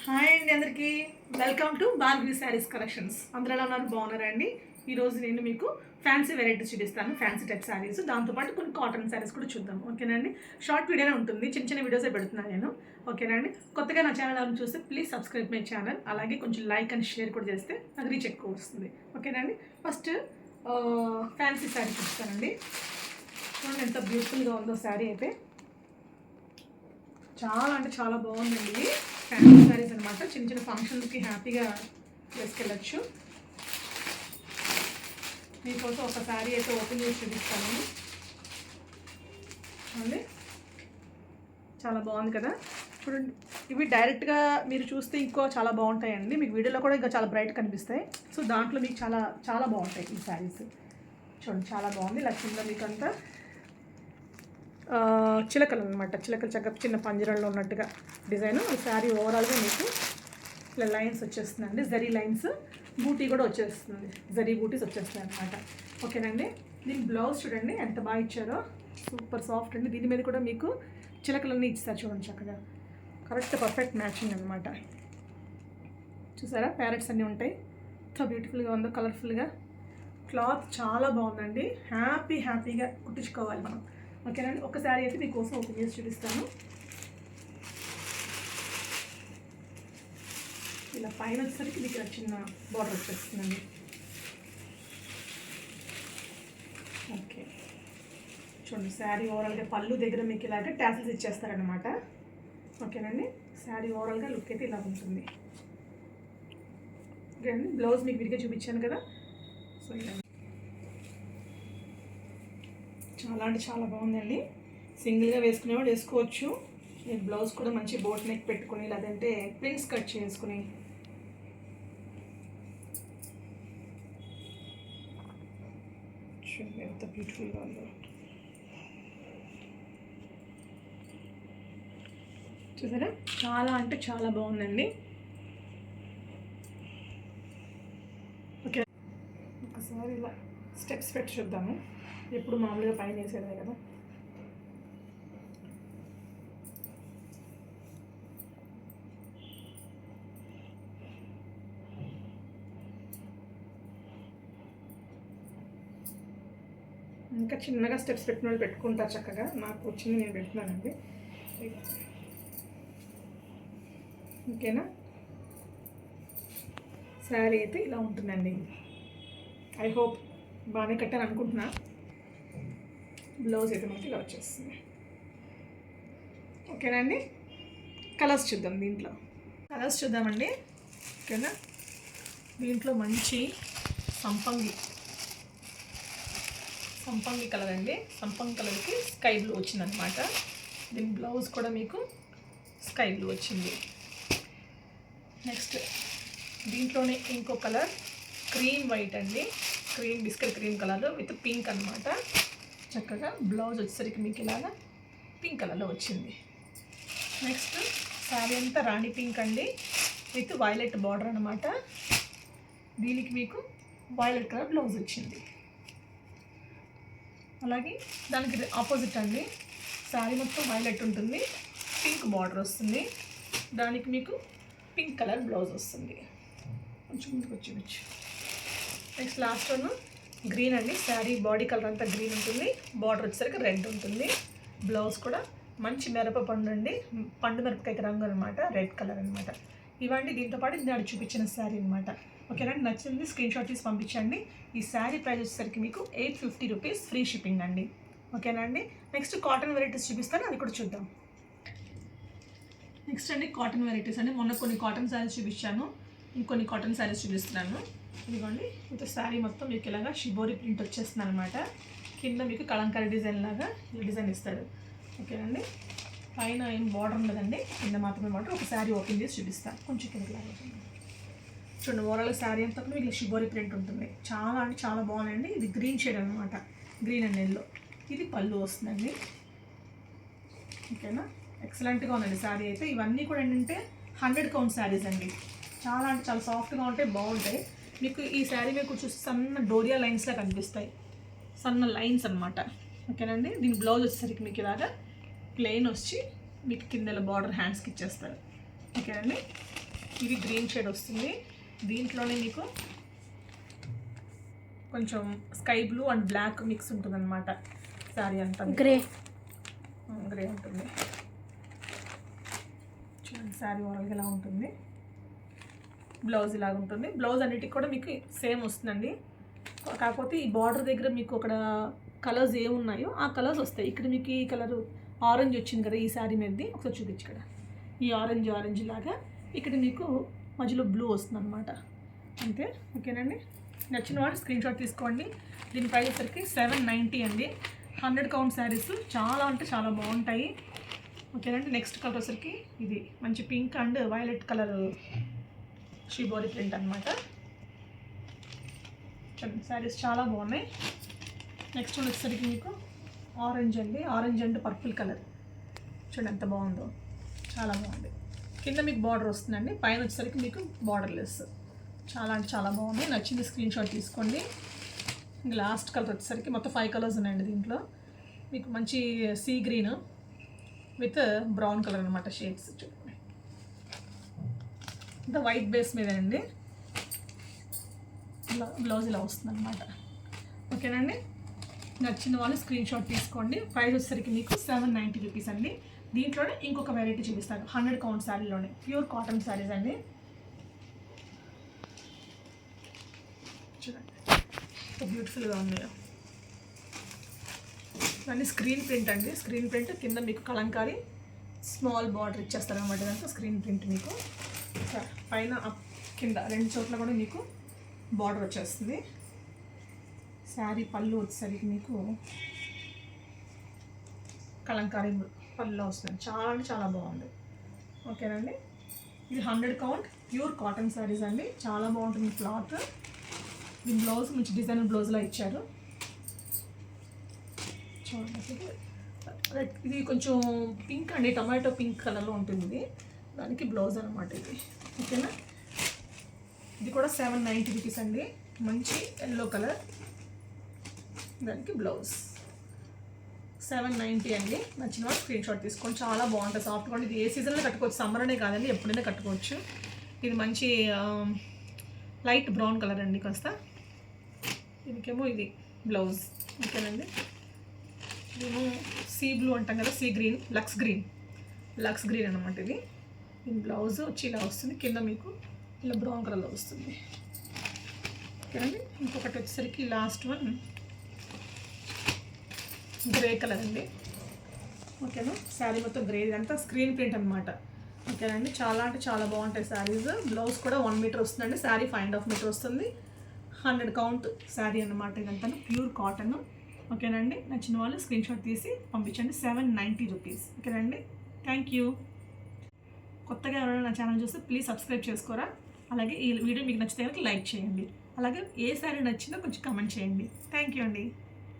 Hi అండి అందరికీ welcome to Bhargavi saris collections. అందరూ ఎలా ఉన్నారు? బాగున్నారా అండి? ఈరోజు నేను మీకు ఫ్యాన్సీ వెరైటీస్ చూపిస్తాను, ఫ్యాన్సీ టైప్ శారీస్, దాంతోపాటు కొన్ని కాటన్ శారీస్ కూడా చూద్దాం. ఓకేనండి, షార్ట్ వీడియోనే ఉంటుంది, చిన్న చిన్న వీడియోసే పెడుతున్నాను నేను. ఓకేనండి, కొత్తగా నా ఛానల్ ఎవరైనా చూస్తే ప్లీజ్ సబ్స్క్రైబ్ మై ఛానల్, అలాగే కొంచెం లైక్ అండ్ షేర్ కూడా చేస్తే నాకు రీచ్ ఎక్కువ వస్తుంది. ఓకేనండి, ఫస్ట్ ఫ్యాన్సీ శారీ చూపిస్తానండి. చూడండి ఎంత బ్యూటిఫుల్గా ఉందో శారీ అయితే. చాలా అంటే చాలా బాగుందండి. ఫ్యాన్సీ శారీస్ అనమాట, చిన్న చిన్న ఫంక్షన్స్కి హ్యాపీగా వేసుకెళ్ళచ్చు. మీకోసం ఒక శారీ అయితే ఓపెన్ చేసి చూపిస్తాను. చూడండి చాలా బాగుంది కదా. చూడండి, ఇవి డైరెక్ట్గా మీరు చూస్తే ఇంకో చాలా బాగుంటాయండి, మీకు వీడియోలో కూడా ఇంకా చాలా బ్రైట్ కనిపిస్తాయి. సో దాంట్లో మీకు చాలా చాలా బాగుంటాయి ఈ శారీస్. చూడండి చాలా బాగుంది. ఇలా కింద మీకు అంతా చిలకలు అనమాట, చిలకలు చక్కగా చిన్న పంజరంలో ఉన్నట్టుగా డిజైన్. ఈ శారీ ఓవరాల్గా మీకు ఇలా లైన్స్ వచ్చేస్తుందండి, జరీ లైన్స్, బూటీ కూడా వచ్చేస్తుంది, జరీ బూటీస్ వచ్చేస్తాయి అనమాట. ఓకేనండి, దీని బ్లౌజ్ చూడండి ఎంత బాగా ఇచ్చారో, సూపర్ సాఫ్ట్ అండి. దీని మీద కూడా మీకు చిలకలన్నీ ఇస్తారు చూడండి, చక్కగా కరెక్ట్ పర్ఫెక్ట్ మ్యాచింగ్ అనమాట. చూసారా, ప్యారెట్స్ అన్నీ ఉంటాయి. ఎంత బ్యూటిఫుల్గా ఉందో, కలర్ఫుల్గా. క్లాత్ చాలా బాగుందండి, హ్యాపీగా కుట్టించుకోవాలి మనం. ఓకేనండి, ఒక శారీ అయితే మీకోసం ఓపెన్ చేసి చూపిస్తాను. ఇలా పైన వచ్చేసరికి మీకు ఇలా చిన్న బార్డర్ వచ్చేస్తుందండి. ఓకే, చూడండి శారీ ఓవరాల్గా పళ్ళు దగ్గర మీకు ఇలాగే ట్యాసిల్స్ ఇచ్చేస్తారనమాట. ఓకేనండి, శారీ ఓవరాల్గా లుక్ అయితే ఇలా ఉంటుంది. ఓకే అండి, బ్లౌజ్ మీకు విడిగా చూపించాను కదా. సో ఇలా చాలా అంటే చాలా బాగుందండి. సింగిల్గా వేసుకునేవాడు వేసుకోవచ్చు. నేను బ్లౌజ్ కూడా మంచి బోట్ నెక్ పెట్టుకుని, లేదంటే ప్రింట్స్ కట్ చేసుకుని ఎంత బ్యూటిఫుల్గా ఉందో. చూసారా, చాలా అంటే చాలా బాగుందండి. ఓకే, ఒకసారి ఇలా స్టెప్స్ పెట్టి చూద్దాము. ఎప్పుడు మామూలుగా పైన వేసేదే కదా. ఇంకా చిన్నగా స్టెప్స్ పెట్టిన వాళ్ళు పెట్టుకుంటారు చక్కగా, నాకు వచ్చింది నేను పెడుతున్నానండి. ఓకేనా, శారీ అయితే ఇలా ఉంటుందండి. ఐ హోప్ బాగానే కట్టాను అనుకుంటున్నా. బ్లౌజ్ అయితే మనకి ఇలా వచ్చేస్తుంది. ఓకేనండి, కలర్స్ చూద్దాం. దీంట్లో కలర్స్ చూద్దామండి. ఓకేనా, దీంట్లో మంచి సంపంగి కలర్ అండి. సంపంగి కలర్కి స్కై బ్లూ వచ్చిందనమాట. దీని బ్లౌజ్ కూడా మీకు స్కై బ్లూ వచ్చింది. నెక్స్ట్ దీంట్లోనే ఇంకో కలర్ క్రీమ్ వైట్ అండి, biscuit cream colour with pink అనమాట. చక్కగా బ్లౌజ్ వచ్చేసరికి మీకు ఇలాగా పింక్ కలర్లో వచ్చింది. నెక్స్ట్ శారీ అంతా రాణి పింక్ అండి, విత్ వైలెట్ బార్డర్ అనమాట. దీనికి మీకు వైలెట్ కలర్ బ్లౌజ్ వచ్చింది. అలాగే దానికి ఆపోజిట్ అండి, శారీ మొత్తం వైలెట్ ఉంటుంది, పింక్ బార్డర్ వస్తుంది, దానికి మీకు పింక్ కలర్ బ్లౌజ్ వస్తుంది. కొంచెం ముందుకు వచ్చి నెక్స్ట్ లాస్ట్ వన్ గ్రీన్ అండి. శారీ బాడీ కలర్ అంతా గ్రీన్ ఉంటుంది, బార్డర్ వచ్చేసరికి రెడ్ ఉంటుంది. బ్లౌజ్ కూడా మంచి మిరప పండు అండి, పండు మిరపకాయ రంగు అనమాట, రెడ్ కలర్ అనమాట. ఇవన్నీ దీంతో పాటు నేను చూపించిన శారీ అనమాట. ఓకేనా, నచ్చింది స్క్రీన్ షాట్ తీసి పంపించండి. ఈ శారీ ప్రైస్ వచ్చేసరికి మీకు 850 రూపీస్, ఫ్రీ షిప్పింగ్ అండి. ఓకేనా అండి, నెక్స్ట్ కాటన్ వెరైటీస్ చూపిస్తాను, అది కూడా చూద్దాం. నెక్స్ట్ అండి కాటన్ వెరైటీస్ అండి. మొన్న కొన్ని కాటన్ శారీస్ చూపించాను, ఇంకొన్ని కాటన్ శారీస్ చూపిస్తున్నాను. ఇదిగోండి, ఇంత శారీ మొత్తం మీకు ఇలాగా షిబోరి ప్రింట్ వచ్చేస్తుంది అనమాట. కింద మీకు కలంకారీ డిజైన్ లాగా ఈ డిజైన్ ఇస్తాడు. ఓకేనండి, పైన ఏం బార్డర్ ఉండదండి, కింద మాత్రమే బార్డర్. ఒక శారీ ఓపెన్ చేసి చూపిస్తాను, కొంచెం కింద చూడండి. ఓవరాల్ శారీ అంతా మీకు షిబోరి ప్రింట్ ఉంటుంది. చాలా అంటే చాలా బాగుందండి. ఇది గ్రీన్ షేడ్ అనమాట, గ్రీన్ అండ్ ఎల్లో. ఇది పళ్ళు వస్తుందండి. ఓకేనా, ఎక్సలెంట్గా ఉందండి శారీ అయితే. ఇవన్నీ కూడా ఏంటంటే 100 కౌంట్ శారీస్ అండి. చాలా అంటే చాలా సాఫ్ట్గా ఉంటాయి, బాగుంటాయి. మీకు ఈ శారీ మీద చూసి సన్న డోరియా లైన్స్లా కనిపిస్తాయి, సన్న లైన్స్ అనమాట. ఓకేనండి, దీని బ్లౌజ్ వచ్చేసరికి మీకు ఇలాగా ప్లెయిన్ వచ్చి మీకు కింద బార్డర్ హ్యాండ్స్కి ఇచ్చేస్తారు. ఓకేనండి, ఇది గ్రీన్ షేడ్ వస్తుంది. దీంట్లోనే మీకు కొంచెం sky blue and black mix ఉంటుంది అనమాట. శారీ అంతా గ్రే ఉంటుంది. చూడండి శారీ ఓవరాల్గా ఇలా ఉంటుంది. బ్లౌజ్ ఇలాగ ఉంటుంది. బ్లౌజ్ అన్నిటికి కూడా మీకు సేమ్ వస్తుందండి. కాకపోతే ఈ బార్డర్ దగ్గర మీకు అక్కడ కలర్స్ ఏమున్నాయో ఆ కలర్స్ వస్తాయి. ఇక్కడ మీకు ఈ కలర్ ఆరెంజ్ వచ్చింది కదా ఈ శారీ మీదది, ఒకసారి చూపించు. ఇక్కడ ఈ ఆరెంజ్ లాగా ఇక్కడ మీకు మధ్యలో బ్లూ వస్తుంది అనమాట. అంతే. ఓకేనండి. నచ్చిన వాళ్ళు స్క్రీన్ షాట్ తీసుకోండి. దీని ప్రైస్ వచ్చరికి 790 అండి. 100 కౌంట్ శారీస్ చాలా అంటే చాలా బాగుంటాయి. ఓకేనండి. నెక్స్ట్ కలర్ వచ్చరికి ఇది మంచి pink and violet colour shibori print అనమాట. చూడండి శారీస్ చాలా బాగున్నాయి. నెక్స్ట్ వన్ వచ్చేసరికి మీకు ఆరెంజ్ అండి. ఆరెంజ్ అండ్ పర్పుల్ కలర్ చూడండి ఎంత బాగుందో, చాలా బాగుంది. కింద మీకు బార్డర్ వస్తుందండి, పైన వచ్చేసరికి మీకు బార్డర్లెస్. చాలా అంటే చాలా బాగుంది. నచ్చింది స్క్రీన్ షాట్ తీసుకోండి. ఇంకా లాస్ట్ కలర్ వచ్చేసరికి మొత్తం 5 కలర్స్ ఉన్నాయండి దీంట్లో. మీకు మంచి sea green with brown colour అనమాట షేడ్స్. చూడండి ఇంత వైట్ బేస్ మీద అండి. బ్లౌజ్ ఇలా వస్తుంది అనమాట. ఓకేనండి. నచ్చిన వాళ్ళు స్క్రీన్ షాట్ తీసుకోండి. ప్రైస్ వచ్చేసరికి మీకు 790 రూపీస్ అండి. దీంట్లోనే ఇంకొక వెరైటీ చూపిస్తాను. 100 కౌంట్ శారీలోనే ప్యూర్ కాటన్ శారీస్ అండి. చూడండి ఎంత బ్యూటిఫుల్గా ఉన్నాయో. ఇవన్నీ స్క్రీన్ ప్రింట్ అండి. స్క్రీన్ ప్రింట్ కింద మీకు కలంకారీ స్మాల్ బార్డర్ ఇచ్చేస్తారు అనమాట. ఇదంతా స్క్రీన్ ప్రింట్. మీకు పైన కింద 2 చోట్ల కూడా మీకు బార్డర్ వచ్చేస్తుంది. శారీ పళ్ళు వచ్చేసరికి మీకు కలంకారీ పళ్ళు వస్తుంది. చాలా అంటే చాలా బాగుంది. ఓకేనండి. ఇది 100 కౌంట్ ప్యూర్ కాటన్ శారీస్ అండి. చాలా బాగుంటుంది క్లాత్. దీని బ్లౌజ్ మంచి డిజైనర్ బ్లౌజ్లా ఇచ్చారు. చూడండి ఇది కొంచెం పింక్ అండి, టొమాటో పింక్ కలర్లో ఉంటుంది. దానికి బ్లౌజ్ అనమాట ఇది. ఓకేనా. ఇది కూడా 790 రూపీస్ అండి. మంచి ఎల్లో కలర్, దానికి బ్లౌజ్ 790 అండి. నచ్చిన వాళ్ళు స్క్రీన్ షాట్ తీసుకోండి. చాలా బాగుంటుంది, సాఫ్ట్ కూడా. ఇది ఏ సీజన్లో కట్టుకోవచ్చు, సమ్మర్ అనే కాదండి, ఎప్పుడైనా కట్టుకోవచ్చు. ఇది మంచి లైట్ బ్రౌన్ కలర్ అండి కాస్త. దీనికేమో ఇది బ్లౌజ్. ఓకేనండి. మేము సీ బ్లూ అంటాం కదా, సీ గ్రీన్, లక్స్ గ్రీన్ అనమాట ఇది. దీని బ్లౌజ్ వచ్చి ఇలా వస్తుంది. కింద మీకు ఇలా బ్రౌన్ కలర్లో వస్తుంది. ఓకేనండి. ఇంకొకటి వచ్చేసరికి లాస్ట్ వన్ గ్రే కలర్ అండి. ఓకేనా. శారీ మొత్తం గ్రే, అంతా స్క్రీన్ ప్రింట్ అనమాట. ఓకేనండి. చాలా అంటే చాలా బాగుంటాయి శారీస్. బ్లౌజ్ కూడా 1 మీటర్ వస్తుందండి. శారీ 5.5 మీటర్ వస్తుంది. 100 కౌంట్ శారీ అనమాట. ఇదంతా ప్యూర్ కాటన్. ఓకేనండి. నచ్చిన వాళ్ళు స్క్రీన్ షాట్ తీసి పంపించండి. 790 రూపీస్. ఓకేనండి. Thank you. కొత్తగా ఎవరైనా నా ఛానల్ చూస్తే ప్లీజ్ సబ్స్క్రైబ్ చేసుకోరా. అలాగే ఈ వీడియో మీకు నచ్చితే కనుక లైక్ చేయండి. అలాగే ఏ శారీ నచ్చిందో కొంచెం కామెంట్ చేయండి. థ్యాంక్ యూ అండి.